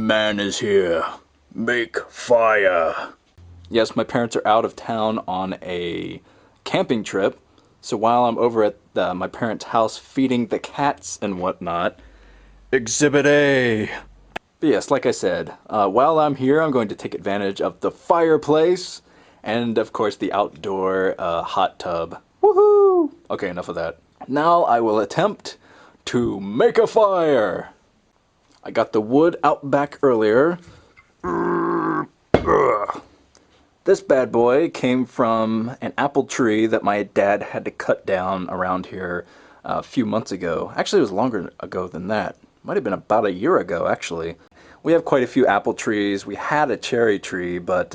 man is here. Make fire. Yes, my parents are out of town on a camping trip, so while I'm over at my parents' house feeding the cats and whatnot, Exhibit A. But yes, like I said, while I'm here, I'm going to take advantage of the fireplace and, of course, the outdoor hot tub. Woohoo! Okay, enough of that. Now I will attempt to make a fire. I got the wood out back earlier. This bad boy came from an apple tree that my dad had to cut down around here a few months ago. Actually, it was longer ago than that. Might have been about a year ago, actually. We have quite a few apple trees. We had a cherry tree, but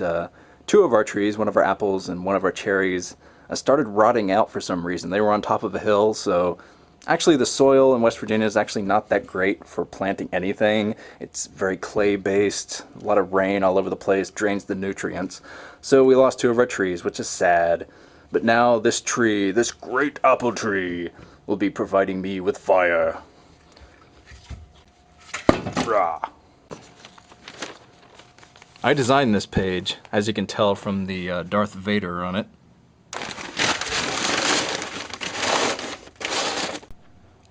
two of our trees, one of our apples and one of our cherries, started rotting out for some reason. They were on top of a hill, so actually the soil in West Virginia is actually not that great for planting anything. It's very clay-based, a lot of rain all over the place, drains the nutrients. So we lost two of our trees, which is sad. But now this tree, this great apple tree, will be providing me with fire. Rah. I designed this page, as you can tell from the Darth Vader on it.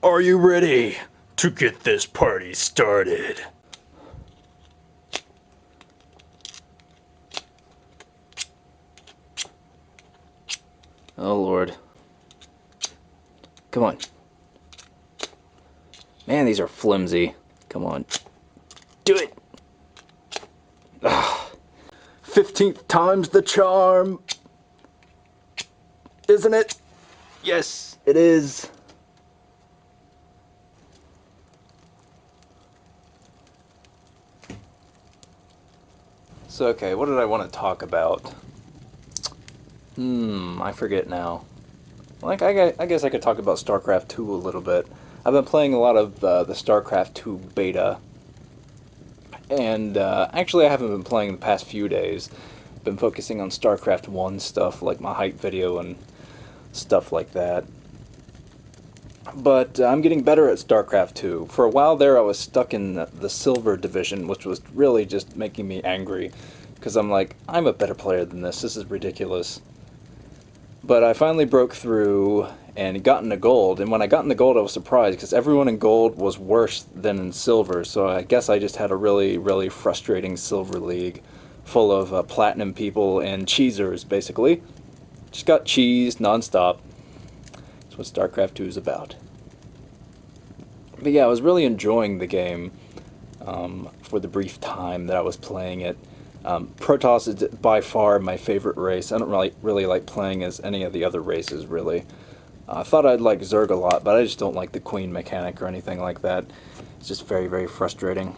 Are you ready to get this party started? Oh Lord. Come on. Man, these are flimsy. Come on. Do it! Ugh. 15th time's the charm! Isn't it? Yes, it is. So, okay, what did I want to talk about? I forget now. Like, I guess I could talk about Starcraft II a little bit. I've been playing a lot of the Starcraft II beta. And actually I haven't been playing the past few days. Been focusing on Starcraft I stuff, like my hype video and stuff like that. But I'm getting better at Starcraft II. For a while there I was stuck in the silver division, which was really just making me angry. Because I'm like, I'm a better player than this. This is ridiculous. But I finally broke through and got into gold. And when I got into gold I was surprised because everyone in gold was worse than in silver. So I guess I just had a really, really frustrating silver league full of platinum people and cheesers, basically. Just got cheesed nonstop. That's what Starcraft II is about. But yeah, I was really enjoying the game for the brief time that I was playing it. Protoss is by far my favorite race. I don't really like playing as any of the other races, really. I thought I'd like Zerg a lot, but I just don't like the Queen mechanic or anything like that. It's just very, very frustrating.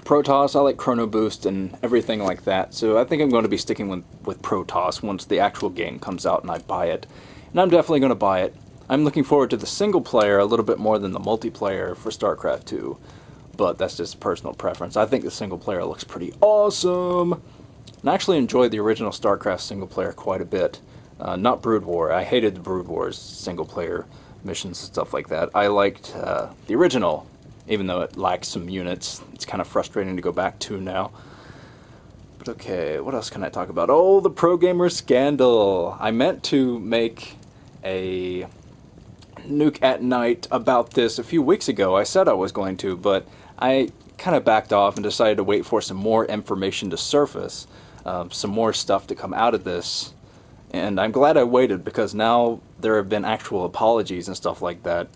Protoss, I like Chrono Boost and everything like that, so I think I'm going to be sticking with Protoss once the actual game comes out and I buy it. And I'm definitely going to buy it. I'm looking forward to the single player a little bit more than the multiplayer for Starcraft II. But that's just personal preference. I think the single player looks pretty awesome. And I actually enjoyed the original StarCraft single player quite a bit. Not Brood War. I hated the Brood Wars single player missions and stuff like that. I liked the original, even though it lacked some units. It's kind of frustrating to go back to now. But okay, what else can I talk about? Oh, the Pro Gamer scandal. I meant to make a Nuke at Night about this a few weeks ago. I said I was going to, but I kind of backed off and decided to wait for some more information to surface, some more stuff to come out of this. And I'm glad I waited because now there have been actual apologies and stuff like that.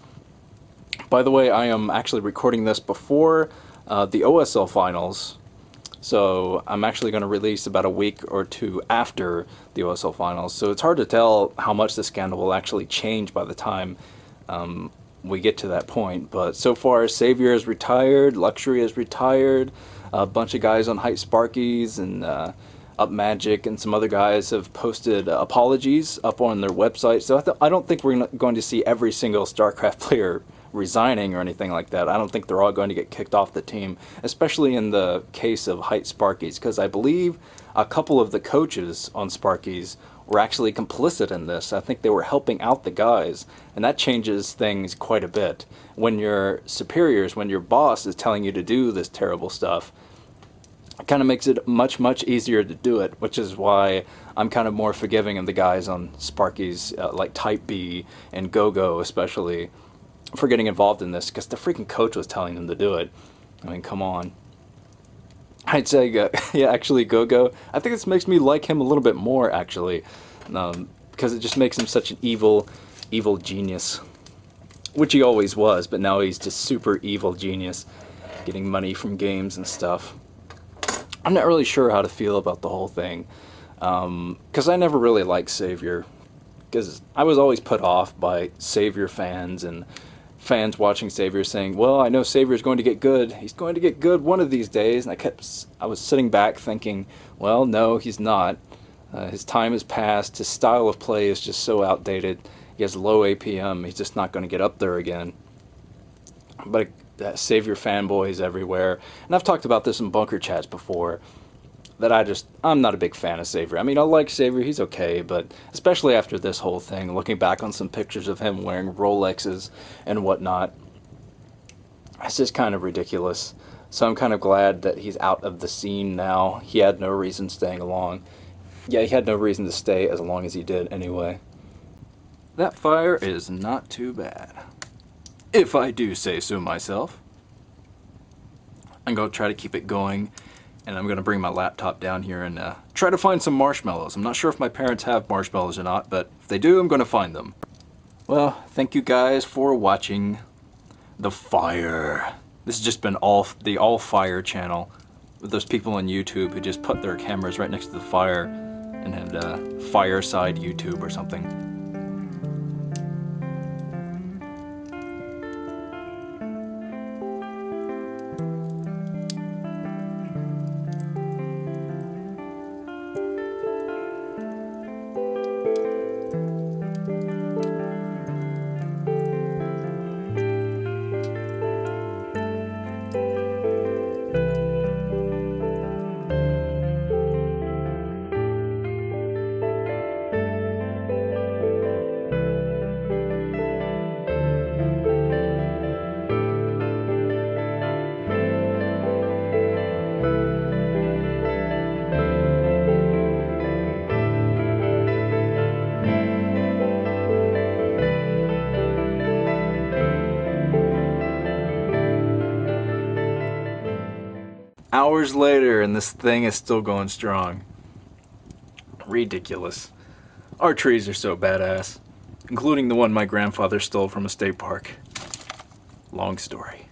By the way, I am actually recording this before the OSL finals, so I'm actually going to release about a week or two after the OSL finals. So it's hard to tell how much the scandal will actually change by the time we get to that point. But so far, Savior is retired, Luxury is retired, a bunch of guys on Hype Sparkies and Up Magic and some other guys have posted apologies up on their website. So I don't think we're going to see every single StarCraft player resigning or anything like that. I don't think they're all going to get kicked off the team, especially in the case of Hype Sparkies, because I believe a couple of the coaches on Sparkies were actually complicit in this. I think they were helping out the guys, and that changes things quite a bit. When your superiors, when your boss is telling you to do this terrible stuff, it kind of makes it much, much easier to do it, which is why I'm kind of more forgiving of the guys on Sparky's, like Type B and Go-Go especially, for getting involved in this, because the freaking coach was telling them to do it. I mean, come on. I'd say, yeah, actually, Go-Go, I think this makes me like him a little bit more, actually, because it just makes him such an evil, evil genius, which he always was, but now he's just super evil genius, getting money from games and stuff. I'm not really sure how to feel about the whole thing, because I never really liked Savior, because I was always put off by Savior fans and fans watching Savior saying, well, I know Savior's going to get good. He's going to get good one of these days. And I was sitting back thinking, well, no, he's not. His time has passed. His style of play is just so outdated. He has low APM. He's just not going to get up there again. But Savior fanboys everywhere. And I've talked about this in bunker chats before, that I'm not a big fan of Savior. I mean, I like Savior, he's okay, but especially after this whole thing, looking back on some pictures of him wearing Rolexes and whatnot, it's just kind of ridiculous. So I'm kind of glad that he's out of the scene now. He had no reason staying along. Yeah, he had no reason to stay as long as he did anyway. That fire is not too bad, if I do say so myself. I'm going to try to keep it going, and I'm going to bring my laptop down here and try to find some marshmallows. I'm not sure if my parents have marshmallows or not, but if they do, I'm going to find them. Well, thank you guys for watching the fire. This has just been the all fire channel, with those people on YouTube who just put their cameras right next to the fire and had fireside YouTube or something. Hours later, and this thing is still going strong. Ridiculous. Our trees are so badass, including the one my grandfather stole from a state park. Long story.